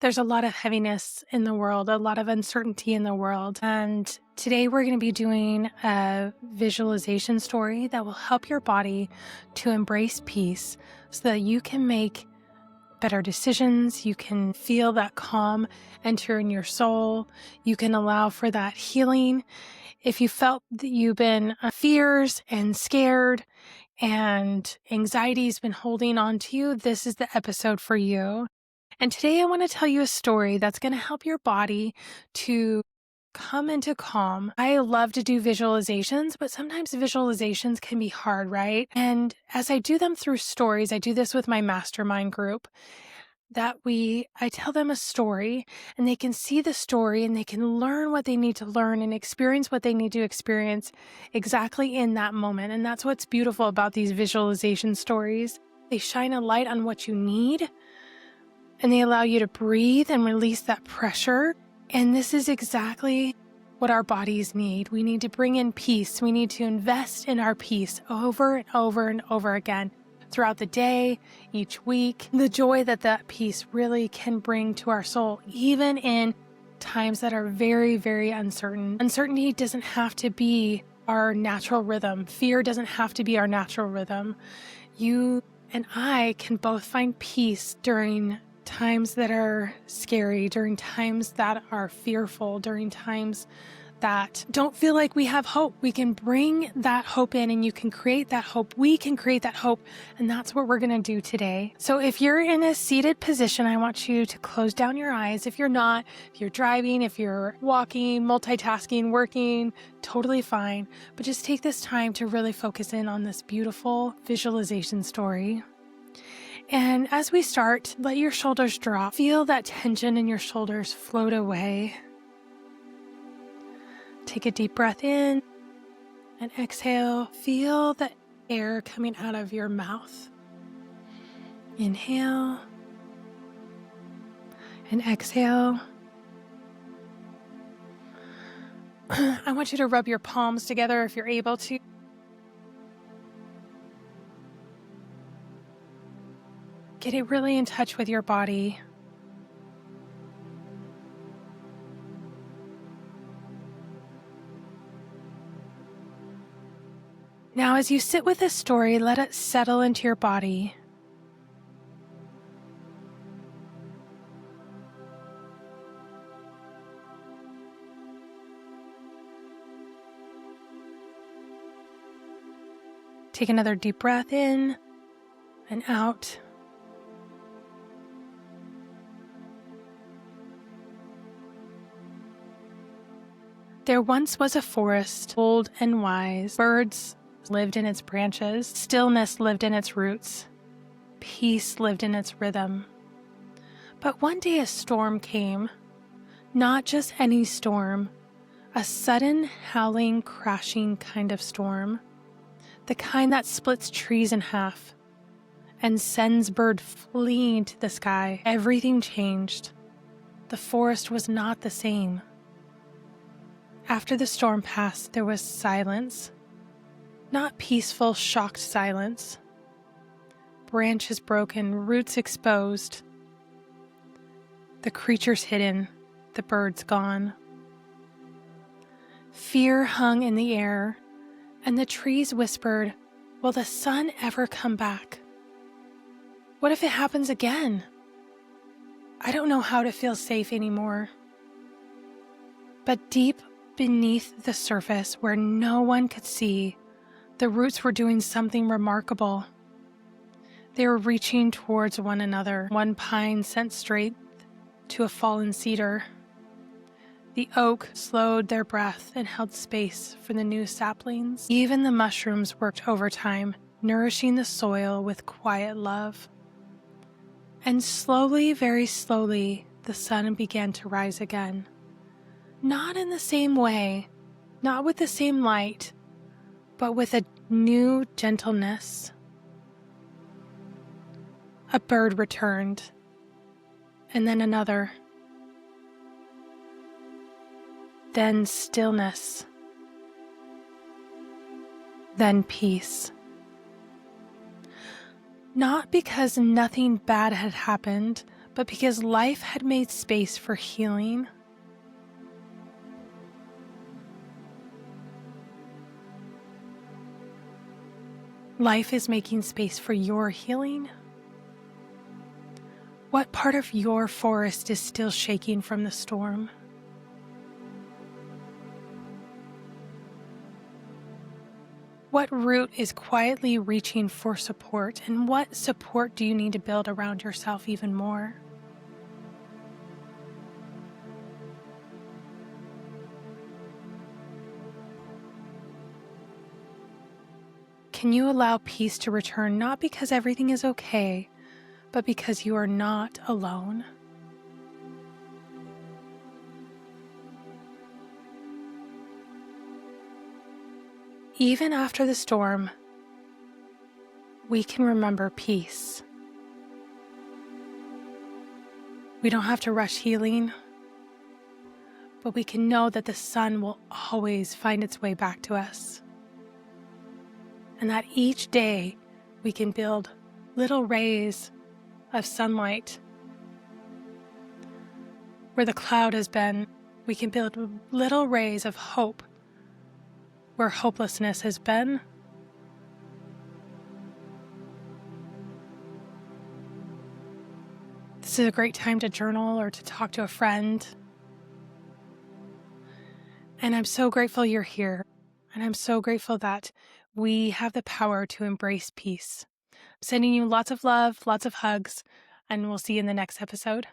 There's a lot of heaviness in the world, a lot of uncertainty in the world. And today we're going to be doing a visualization story that will help your body to embrace peace so that you can make better decisions. You can feel that calm enter in your soul. You can allow for that healing. If you felt that you've been fears and scared and anxiety's been holding on to you, this is the episode for you. And today I want to tell you a story that's going to help your body to come into calm. I love to do visualizations, but sometimes visualizations can be hard, right? And as I do them through stories, I do this with my mastermind group, I tell them a story and they can see the story and they can learn what they need to learn and experience what they need to experience exactly in that moment. And that's what's beautiful about these visualization stories. They shine a light on what you need and they allow you to breathe and release that pressure. And this is exactly what our bodies need. We need to bring in peace. We need to invest in our peace over and over and over again throughout the day, each week. The joy that peace really can bring to our soul, even in times that are very, very uncertain. Uncertainty doesn't have to be our natural rhythm. Fear doesn't have to be our natural rhythm. You and I can both find peace during times that are scary, during times that are fearful, during times that don't feel like we have hope. We can bring that hope in and you can create that hope. We can create that hope. And that's what we're going to do today. So if you're in a seated position, I want you to close down your eyes. If you're not, if you're driving, if you're walking, multitasking, working, totally fine. But just take this time to really focus in on this beautiful visualization story. And as we start, let your shoulders drop. Feel that tension in your shoulders float away. Take a deep breath in and exhale. Feel the air coming out of your mouth. Inhale and exhale. I want you to rub your palms together if you're able to. Get it really in touch with your body. Now, as you sit with this story, let it settle into your body. Take another deep breath in and out. There once was a forest, old and wise. Birds lived in its branches. Stillness lived in its roots. Peace lived in its rhythm. But one day a storm came. Not just any storm. A sudden, howling, crashing kind of storm. The kind that splits trees in half and sends birds fleeing to the sky. Everything changed. The forest was not the same. After the storm passed, there was silence. Not peaceful, shocked silence. Branches broken, roots exposed. The creatures hidden, the birds gone. Fear hung in the air, and the trees whispered, "Will the sun ever come back? What if it happens again? I don't know how to feel safe anymore." But deep beneath the surface, where no one could see, the roots were doing something remarkable. They were reaching towards one another. One pine sent straight to a fallen cedar. The oak slowed their breath and held space for the new saplings. Even the mushrooms worked overtime, nourishing the soil with quiet love. And slowly, very slowly, the sun began to rise again. Not in the same way, not with the same light, but with a new gentleness. A bird returned, and then another. Then stillness. Then peace. Not because nothing bad had happened, but because life had made space for healing. Life is making space for your healing. What part of your forest is still shaking from the storm? What root is quietly reaching for support, and what support do you need to build around yourself even more? Can you allow peace to return, not because everything is okay, but because you are not alone? Even after the storm, we can remember peace. We don't have to rush healing, but we can know that the sun will always find its way back to us. And that each day we can build little rays of sunlight. Where the cloud has been, we can build little rays of hope. Where hopelessness has been, this is a great time to journal or to talk to a friend. And I'm so grateful you're here. And I'm so grateful that we have the power to embrace peace. I'm sending you lots of love, lots of hugs, and we'll see you in the next episode.